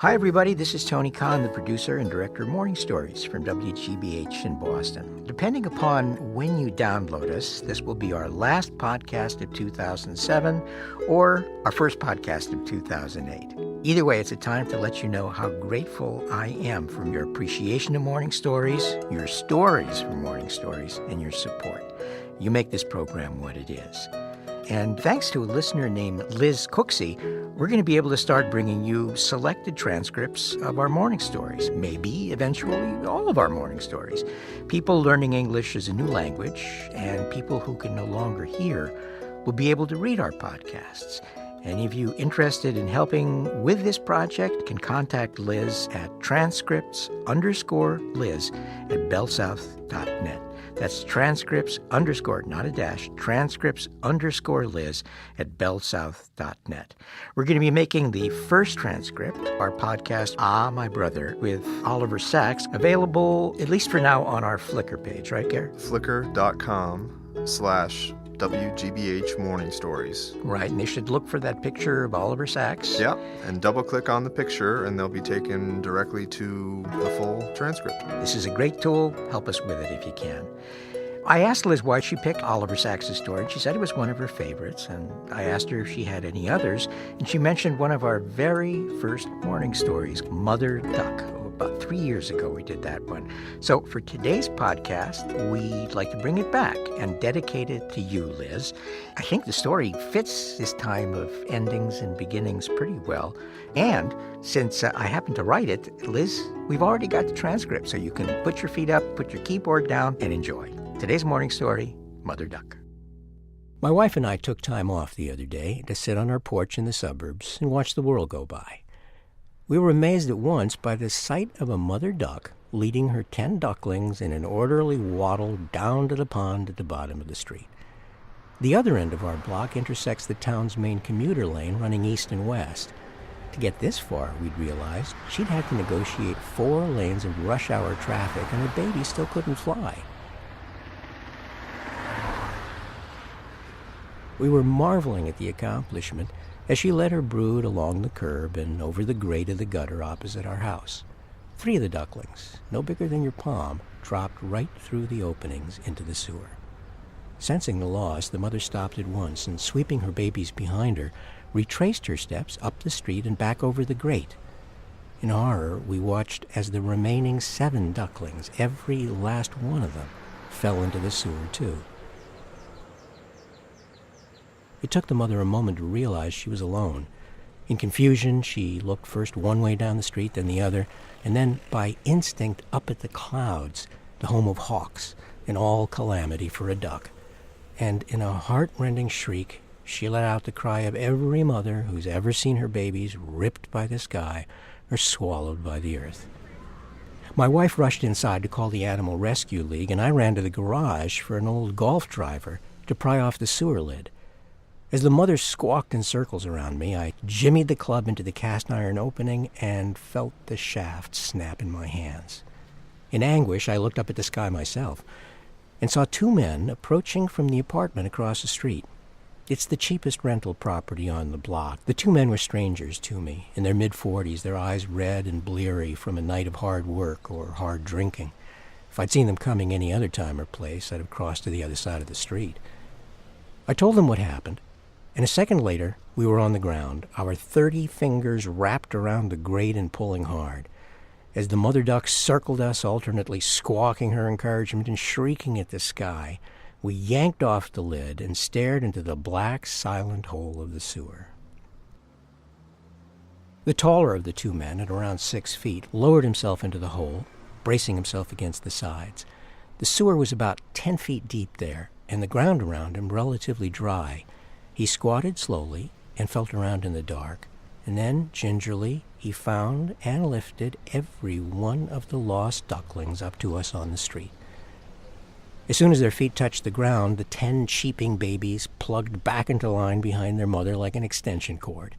Hi, everybody. This is Tony Khan, the producer and director of Morning Stories from WGBH in Boston. Depending upon when you download us, this will be our last podcast of 2007 or our first podcast of 2008. Either way, it's a time to let you know how grateful I am for your appreciation of Morning Stories, your stories from Morning Stories, and your support. You make this program what it is. And thanks to a listener named Liz Cooksey, we're going to be able to start bringing you selected transcripts of our morning stories, maybe eventually all of our morning stories. People learning English as a new language and people who can no longer hear will be able to read our podcasts. Any of you interested in helping with this project can contact Liz at transcripts_Liz@bellsouth.net. That's transcripts_, not a dash, transcripts_Liz at bellsouth.net. We're going to be making the first transcript, our podcast, Ah, My Brother, with Oliver Sacks, available, at least for now, on our Flickr page, right, Gare? Flickr.com/WGBH Morning Stories. Right, and they should look for that picture of Oliver Sacks. Yeah, and double-click on the picture, and they'll be taken directly to the full transcript. This is a great tool. Help us with it if you can. I asked Liz why she picked Oliver Sacks' story, and she said it was one of her favorites, and I asked her if she had any others, and she mentioned one of our very first morning stories, Mother Duck. About 3 years ago we did that one. So for today's podcast, we'd like to bring it back and dedicate it to you, Liz. I think the story fits this time of endings and beginnings pretty well. And since I happen to write it, Liz, we've already got the transcript, so you can put your feet up, put your keyboard down, and enjoy. Today's morning story, Mother Duck. My wife and I took time off the other day to sit on our porch in the suburbs and watch the world go by. We were amazed at once by the sight of a mother duck leading her 10 ducklings in an orderly waddle down to the pond at the bottom of the street. The other end of our block intersects the town's main commuter lane running east and west. To get this far, we'd realized she'd had to negotiate 4 lanes of rush hour traffic, and her baby still couldn't fly. We were marveling at the accomplishment as she led her brood along the curb and over the grate of the gutter opposite our house. 3 of the ducklings, no bigger than your palm, dropped right through the openings into the sewer. Sensing the loss, the mother stopped at once and, sweeping her babies behind her, retraced her steps up the street and back over the grate. In horror, we watched as the remaining 7 ducklings, every last one of them, fell into the sewer too. It took the mother a moment to realize she was alone. In confusion, she looked first one way down the street, then the other, and then by instinct up at the clouds, the home of hawks, an all calamity for a duck. And in a heart-rending shriek, she let out the cry of every mother who's ever seen her babies ripped by the sky or swallowed by the earth. My wife rushed inside to call the Animal Rescue League, and I ran to the garage for an old golf driver to pry off the sewer lid. As the mother squawked in circles around me, I jimmied the club into the cast-iron opening and felt the shaft snap in my hands. In anguish, I looked up at the sky myself and saw 2 men approaching from the apartment across the street. It's the cheapest rental property on the block. The 2 men were strangers to me, in their mid-40s, their eyes red and bleary from a night of hard work or hard drinking. If I'd seen them coming any other time or place, I'd have crossed to the other side of the street. I told them what happened, and a second later, we were on the ground, our 30 fingers wrapped around the grate and pulling hard. As the mother duck circled us, alternately squawking her encouragement and shrieking at the sky, we yanked off the lid and stared into the black, silent hole of the sewer. The taller of the 2 men, at around 6 feet, lowered himself into the hole, bracing himself against the sides. The sewer was about 10 feet deep there, and the ground around him relatively dry. He squatted slowly and felt around in the dark, and then, gingerly, he found and lifted every one of the lost ducklings up to us on the street. As soon as their feet touched the ground, the 10 cheeping babies plugged back into line behind their mother like an extension cord,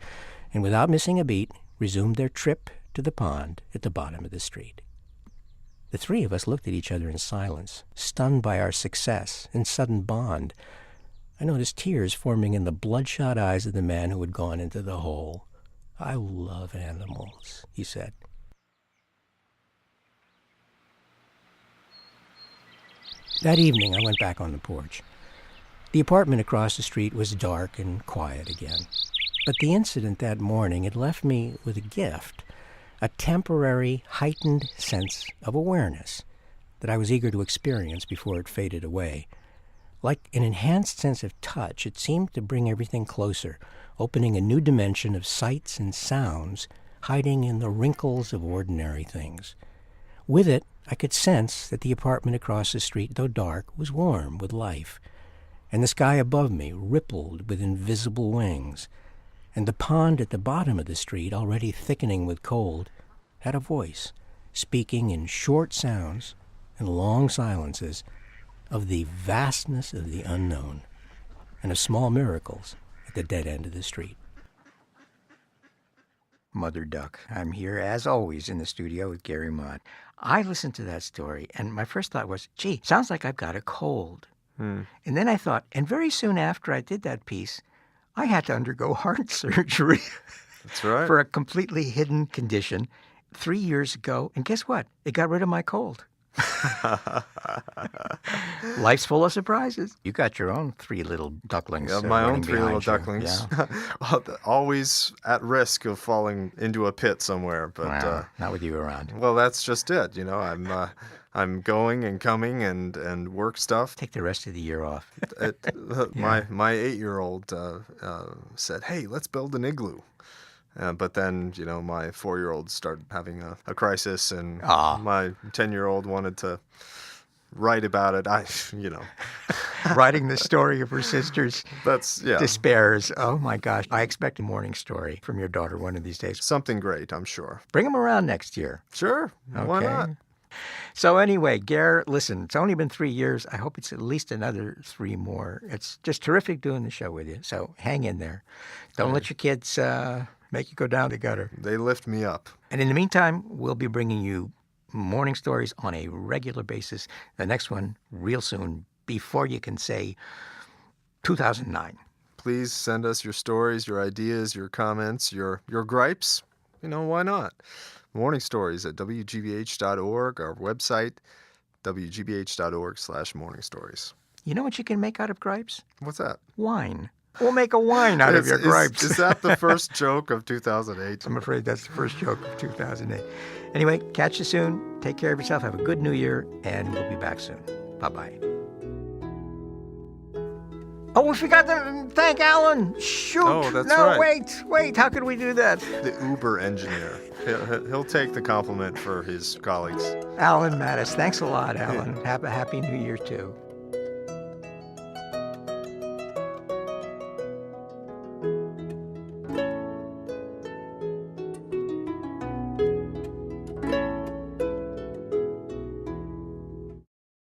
and without missing a beat, resumed their trip to the pond at the bottom of the street. The 3 of us looked at each other in silence, stunned by our success and sudden bond. I noticed tears forming in the bloodshot eyes of the man who had gone into the hole. I love animals, he said. That evening, I went back on the porch. The apartment across the street was dark and quiet again. But the incident that morning had left me with a gift, a temporary, heightened sense of awareness that I was eager to experience before it faded away. Like an enhanced sense of touch, it seemed to bring everything closer, opening a new dimension of sights and sounds hiding in the wrinkles of ordinary things. With it, I could sense that the apartment across the street, though dark, was warm with life, and the sky above me rippled with invisible wings, and the pond at the bottom of the street, already thickening with cold, had a voice, speaking in short sounds and long silences of the vastness of the unknown and of small miracles at the dead end of the street. Mother Duck. I'm here, as always, in the studio with Gary Mott. I listened to that story, and my first thought was, gee, sounds like I've got a cold. And then I thought, and very soon after I did that piece, I had to undergo heart surgery. That's right. For a completely hidden condition 3 years ago. And guess what? It got rid of my cold. Life's full of surprises. You got your own three little ducklings. Yeah, my own running three little behind you. ducklings. Yeah. Always at risk of falling into a pit somewhere. But Wow, not with you around. well, that's just it. You know, I'm going and coming and work stuff. Take the rest of the year off. My 8-year-old said, "Hey, let's build an igloo." But then, you know, my 4-year-old started having a crisis, and my 10-year-old wanted to write about it. Writing the story of her sister's despairs. Oh, my gosh. I expect a morning story from your daughter one of these days. Something great, I'm sure. Bring them around next year. Sure. Why Okay. not? So anyway, Gare, listen, it's only been 3 years. I hope it's at least another 3 more. It's just terrific doing the show with you. So hang in there. Don't let your kids make you go down the gutter. They lift me up. And in the meantime, we'll be bringing you morning stories on a regular basis. The next one real soon, before you can say 2009. Please send us your stories, your ideas, your comments, your gripes. You know, why not? Morning Stories at WGBH.org, our website, WGBH.org/morningstories. You know what you can make out of gripes? What's that? Wine. We'll make a wine out of your gripes. Is that the first joke of 2008? I'm afraid that's the first joke of 2008. Anyway, catch you soon. Take care of yourself. Have a good new year, and we'll be back soon. Bye-bye. Oh, we forgot to thank Alan. Shoot. Oh, that's no, right. Wait. How could we do that? The Uber engineer. He'll take the compliment for his colleagues. Alan Mattis. Thanks a lot, Alan. Have a happy new year, too.